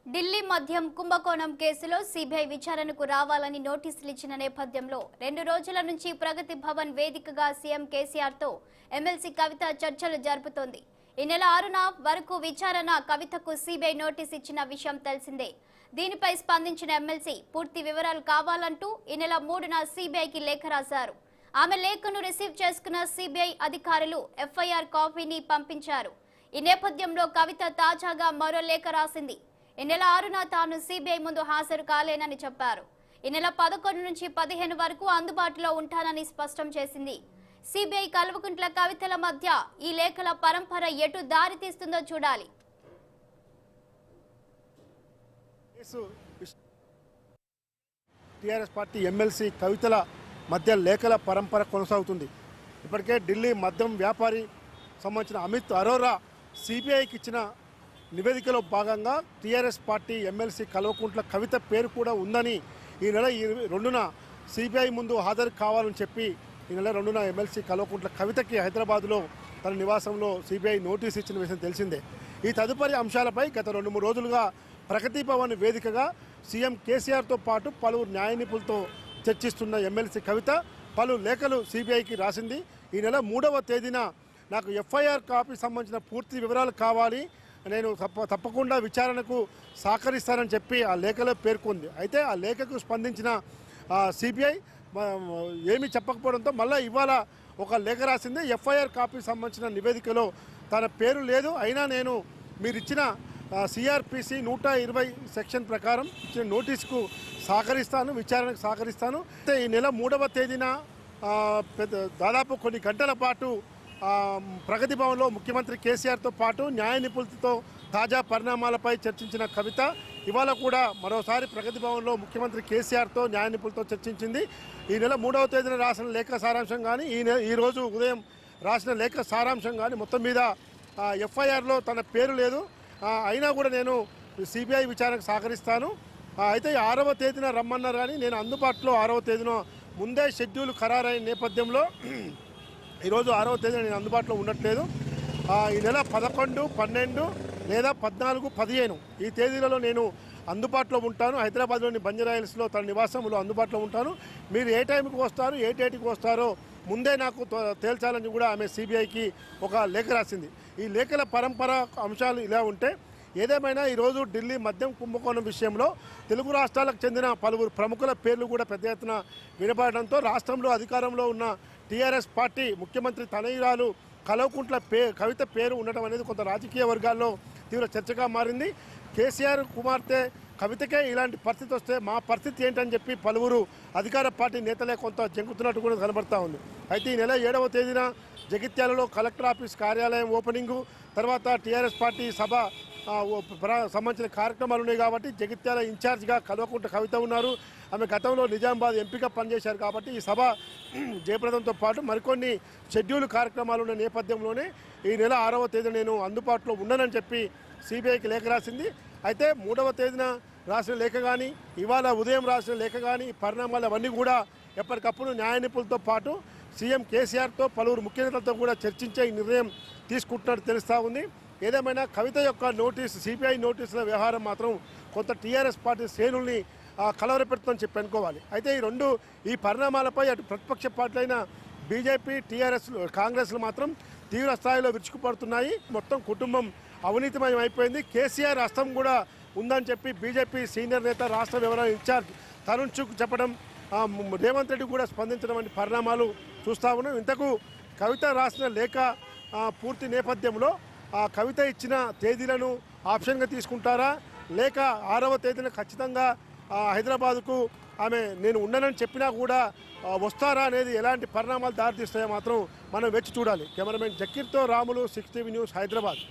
ఢిల్లీ మద్యం కుంభకోణం కేసులో సిబిఐ విచారణకు రావాలని నోటీసులు ఇచ్చిన నేపథ్యంలో 2 రోజుల నుంచి ప్రగతి భవన్ వేదికగా సీఎం కేసీఆర్ తో ఎమ్మెల్సీ కవిత చర్చలు జరుపుతోంది. ఈ నెల 6న వరకు విచారణ కవితకు సిబిఐ నోటీస్ ఇచ్చిన విషయం తెలిసిందే. దీనిపై స్పందించిన ఎమ్మెల్సీ పూర్తి వివరాలు కావాలంటూ ఈ నెల 3న సిబిఐకి లేఖ రాశారు. ఆమె లేఖను రిసీవ్ చేసుకున్న సిబిఐ అధికారులు ఎఫ్ఐఆర్ కాపీని పంపించారు. ఈ నేపథ్యంలో కవిత తాజాగా మరో లేఖ రాసింది. ఈ నెల 6న తాను సిబిఐ ముందు హాజరు కాలేనని చెప్పారు. ఈ నెల 11 నుంచి 15 వరకు అందుబాటులో ఉంటానని స్పష్టం చేసింది. సిబిఐ కల్వకుంట్ల కవితల మధ్య ఈ లేఖల పరంపర ఎటు దారి తీస్తుందో చూడాలి. టీఆర్ఎస్ పార్టీ ఎమ్మెల్సీ కవితల మధ్య లేఖల పరంపర కొనసాగుతుంది. ఇప్పటికే ఢిల్లీ మద్యం వ్యాపారి సంబంధించిన అమిత్ అరోరా సిబిఐకి ఇచ్చిన నివేదికలో భాగంగా TRS party MLC Kalvakuntla Kavitha పేరు కూడా ఉందని ఈ నెల 2న సిబిఐ ముందు హాజరు కావాలని చెప్పి ఈ నెల 2న ఎమ్మెల్సీ కల్వకుంట్ల కవితకి హైదరాబాద్లో తన నివాసంలో సిబిఐ నోటీస్ ఇచ్చిన విషయం తెలిసిందే. ఈ తదుపరి అంశాలపై గత 2-3 రోజులుగా ప్రగతి భవన్ వేదికగా సీఎం కేసీఆర్తో పాటు పలువురు న్యాయ నిపుణులతో చర్చిస్తున్న ఎమ్మెల్సీ కవిత పలు లేఖలు సిబిఐకి రాసింది. ఈ నెల 3వ తేదీన నాకు ఎఫ్ఐఆర్ కాపీ సంబంధించిన పూర్తి వివరాలు కావాలి, నేను తప్పకుండా విచారణకు సహకరిస్తానని చెప్పి ఆ లేఖలో పేర్కొంది. అయితే ఆ లేఖకు స్పందించిన సిబిఐ ఏమీ చెప్పకపోవడంతో మళ్ళీ ఇవాళ ఒక లేఖ రాసింది. ఎఫ్ఐఆర్ కాపీ సంబంధించిన నివేదికలో తన పేరు లేదు, అయినా నేను మీరు ఇచ్చిన సిఆర్పిసి 120 సెక్షన్ ప్రకారం ఇచ్చిన నోటీసుకు సహకరిస్తాను, విచారణకు సహకరిస్తాను. అయితే ఈ నెల 3వ తేదీన దాదాపు కొన్ని గంటల పాటు ప్రగతి భవన్లో ముఖ్యమంత్రి కేసీఆర్తో పాటు న్యాయ నిపుణులతో తాజా పరిణామాలపై చర్చించిన కవిత ఇవాళ కూడా మరోసారి ప్రగతి భవన్లో ముఖ్యమంత్రి కేసీఆర్తో న్యాయ నిపుణులతో చర్చించింది. ఈ నెల 3వ తేదీన రాసిన లేఖ సారాంశం కానీ ఈరోజు ఉదయం రాసిన లేఖ సారాంశం కానీ మొత్తం మీద ఎఫ్ఐఆర్లో తన పేరు లేదు, అయినా కూడా నేను సిబిఐ విచారణకు సహకరిస్తాను. అయితే 6వ తేదీన రమ్మన్నారు కానీ నేను అందుబాటులో 6వ తేదీన ముందే షెడ్యూల్ ఖరారైన నేపథ్యంలో ఈరోజు 6వ తేదీన నేను అందుబాటులో ఉండట్లేదు. ఈ నెల 11, 12 లేదా 14, 15 ఈ తేదీలలో నేను అందుబాటులో ఉంటాను. హైదరాబాద్లోని బంజారాహిల్స్లో తన నివాసంలో అందుబాటులో ఉంటాను. మీరు ఏ టైంకి వస్తారు, ఏ డేట్కి వస్తారో ముందే నాకు తేల్చాలని కూడా ఆమె సిబిఐకి ఒక లేఖ రాసింది. ఈ లేఖల పరంపర అంశాలు ఇలా ఉంటే ఏదేమైనా ఈరోజు ఢిల్లీ మద్యం కుంభకోణం విషయంలో తెలుగు రాష్ట్రాలకు చెందిన పలువురు ప్రముఖుల పేర్లు కూడా పెద్ద ఎత్తున వినపడడంతో రాష్ట్రంలో అధికారంలో ఉన్న టీఆర్ఎస్ పార్టీ ముఖ్యమంత్రి తనయురాలు కల్వకుంట్ల కవిత పేరు ఉండటం అనేది కొంత రాజకీయ వర్గాల్లో తీవ్ర చర్చగా మారింది. కేసీఆర్ కుమార్తె కవితకే ఇలాంటి పరిస్థితి వస్తే మా పరిస్థితి ఏంటని చెప్పి పలువురు అధికార పార్టీ నేతలే కొంత జంకుతున్నట్టు కూడా కనబడతా ఉంది. అయితే ఈ నెల 7వ తేదీన జగిత్యాలలో కలెక్టర్ ఆఫీస్ కార్యాలయం ఓపెనింగు, తర్వాత టీఆర్ఎస్ పార్టీ సభ సంబంధించిన కార్యక్రమాలు ఉన్నాయి కాబట్టి జగిత్యాల ఇన్ఛార్జ్గా కల్వకుంట్ల కవిత ఉన్నారు. ఆమె గతంలో నిజామాబాద్ ఎంపీగా పనిచేశారు కాబట్టి ఈ సభ జయప్రదంతో పాటు మరికొన్ని షెడ్యూల్ కార్యక్రమాలు ఉన్న నేపథ్యంలోనే ఈ నెల 6వ తేదీన నేను అందుబాటులో ఉండనని చెప్పి సిబిఐకి లేఖ రాసింది. అయితే 3వ తేదీన రాసిన లేఖ కానీ ఇవాళ ఉదయం రాసిన లేఖ కానీ పరిణామాలు అవన్నీ కూడా ఎప్పటికప్పుడు న్యాయ నిపుణులతో పాటు సీఎం కేసీఆర్తో పలువురు ముఖ్య నేతలతో కూడా చర్చించే ఈ నిర్ణయం తీసుకుంటున్నట్టు తెలుస్తూ ఉంది. ఏదేమైనా కవిత యొక్క నోటీసు, సిబిఐ నోటీసుల వ్యవహారం మాత్రం కొంత టీఆర్ఎస్ పార్టీ శ్రేణుల్ని కలవరపెడుతుందని చెప్పి అనుకోవాలి. అయితే ఈ పరిణామాలపై అటు ప్రతిపక్ష పార్టీలైన బీజేపీ, టీఆర్ఎస్, కాంగ్రెస్లు మాత్రం తీవ్ర స్థాయిలో విరుచుకుపడుతున్నాయి. మొత్తం కుటుంబం అవినీతిమయం అయిపోయింది, కేసీఆర్ హస్తం కూడా ఉందని చెప్పి బీజేపీ సీనియర్ నేత రాష్ట్ర వ్యవహారాల ఇన్ఛార్జ్ తరుణ్ చుక్ చెప్పడం, రేవంత్ రెడ్డి కూడా స్పందించడం వంటి పరిణామాలు చూస్తూ ఉన్నాం. ఇంతకు కవిత రాసిన లేఖ పూర్తి నేపథ్యంలో కవిత ఇచ్చిన తేదీలను ఆప్షన్గా తీసుకుంటారా, లేక 6వ తేదీన ఖచ్చితంగా హైదరాబాద్కు ఆమె నేను ఉండనని చెప్పినా కూడా వస్తారా అనేది ఎలాంటి పరిణామాలు దారితీస్తాయో మాత్రం మనం వేచి చూడాలి. కెమెరామెన్ జకీర్తో రాములు, 6 టీవీ న్యూస్, హైదరాబాద్.